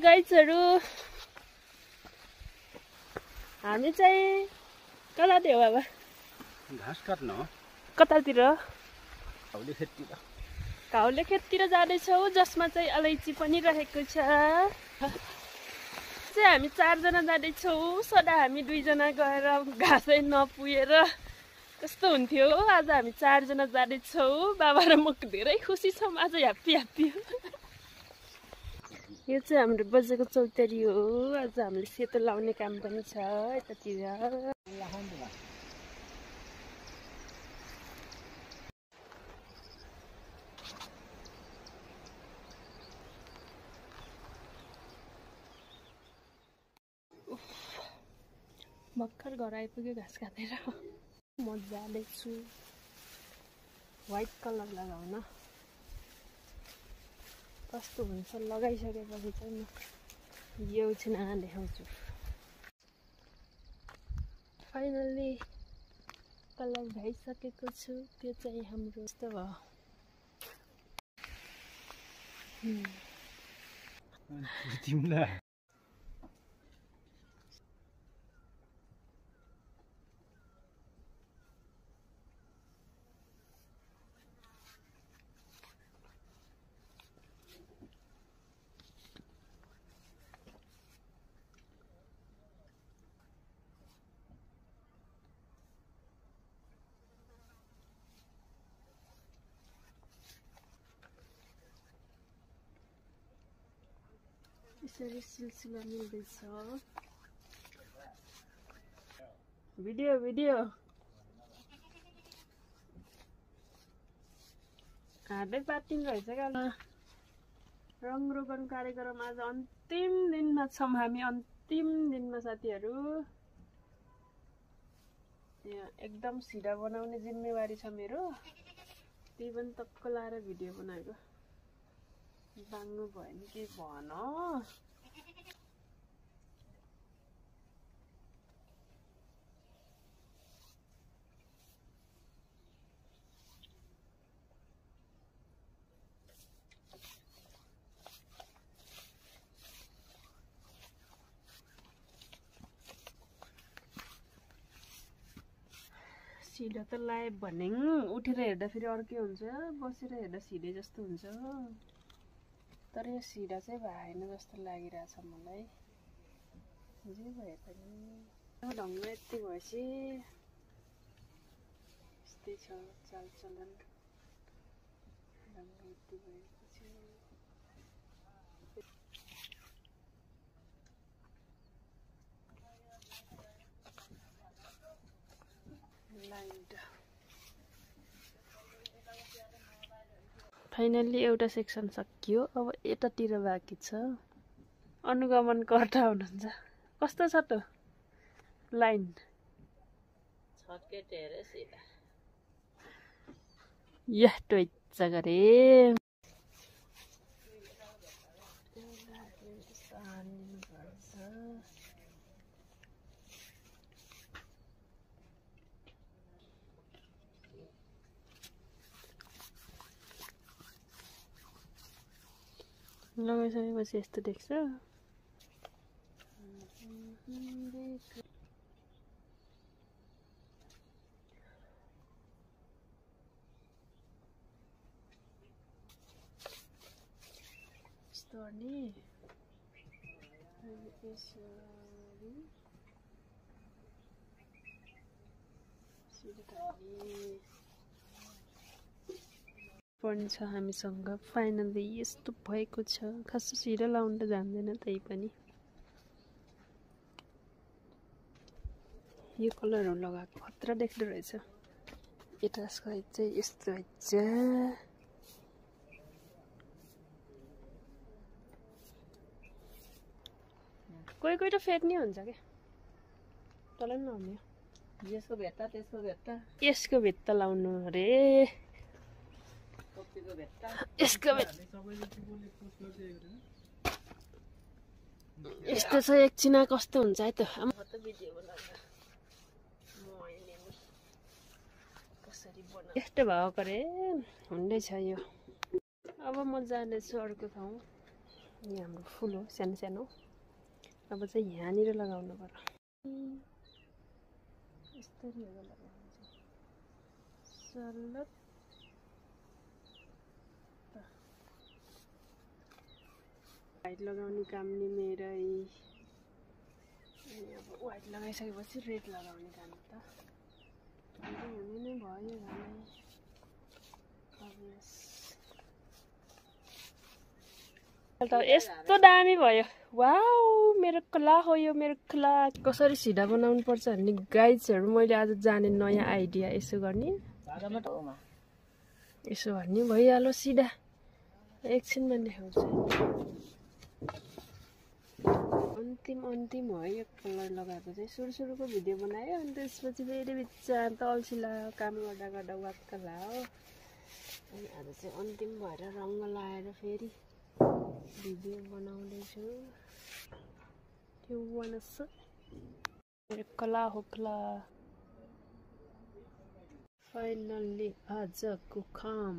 गाइजहरु हामी चाहिँ कता थियो बाबा घाँस काट्न कतातिर काउले खेततिर जाँदैछौँ जसमा चाहिँ अलैँची पनि रहेको छ चाहिँ हामी 4 जना जाँदैछौँ सदा हामी 2 जना गएर घाँसै नपुएर कस्तो हुन्थ्यो आज हामी 4 जना जाँदैछौँ बाबा र म धेरै खुसी छौँ आज ह्याप्पी यो चाहिँ हाम्रो बजेको चौतारी हो आज हामीले सेतो लाउने काम पनि छ यतातिर भर्खर घर आइपुग्यो घाँस काटेर मजाले छु व्हाइट कलर लगाउन कस्तो हुन्छ लगाइसकेपछि चाहिँ म यो चाहिँ देखाउँछु फाइनली कलर भइसकेको छु त्यो चाहिँ हाम्रो यस्तो भयो तिमीलाई यसरी सिलसिला मिल्दैछ भिडियो हातै पाटिन रहेछ क्या रङ रोगन कार्यक्रम आज अन्तिम दिनमा छौँ हामी अन्तिम दिनमा साथीहरू यहाँ एकदम सिधा बनाउने जिम्मेवारी छ मेरो त्यही पनि टक्क लाएर भिडियो बनाएको बाङ्नु भयो नि के भन सिधा त लाए भने उठेर हेर्दा फेरि अर्कै हुन्छ बसेर हेर्दा सिधै जस्तो हुन्छ तर यो सिधा चाहिँ भएन जस्तो लागिरहेछ मलाई जे भए पनि ढङ्ग यति भएपछि यस्तै छ चालचलन ढङ्ग यति भएपछि फाइनली एउटा सेक्सन सकियो अब यतातिर बाँकी छ अनुगमन कर्ता हुनुहुन्छ कस्तो छ त लाइन छटकेट हेरे सिधा यस्तो इच्छा गरे लगाइसकेपछि यस्तो देख्छ यस्तो अनि पनि छ हामीसँग फाइनली यस्तो भएको छ खास सिधा लाउन त जान्दैन त्यही पनि यो कलरहरु लगाएको खतरा देख्दो रहेछ यताको चाहिँ यस्तो रहेछ कोही त फेक नि हुन्छ के तलै नहुने यसको भित्ता लाउनु रे यसको यस्तो छ एकछिन कस्तो हुन्छ है त यस्तो भएको रे हुँदैछ यो अब म जाँदैछु अर्को ठाउँ यहाँ हाम्रो फुल हो सानो सानो अब चाहिँ यहाँनिर लगाउनु पर्यो यसरी लगाउनु सल्लट व्हाइट लगाउने काम नि मेरै अनि अब व्हाइट लगाइसकेपछि रेड लगाउने काम त हुने नै भयो भने त यस्तो दामी भयो वाउ मेरो कला हो यो मेरो कला कसरी सिधा बनाउनु पर्छ भन्ने गाइड्सहरू मैले आज जाने नयाँ आइडिया यसो गर्ने यसो भन्ने भइहाल्यो सिधा एकछिनमा देखाउँछु अन्तिम हो यो कलर लगाएको चाहिँ सुरुको भिडियो बनायो अनि त्यसपछि फेरि बिचा त अल्छी लाग्यो काम गर्दा गर्दा वाक्क लाग्यो अनि आज चाहिँ अन्तिम भएर रङ लगाएर फेरि भिडियो बनाउँदैछु त्यो बनाउँछ मेरो कला हो कला फाइनल्ली आजको काम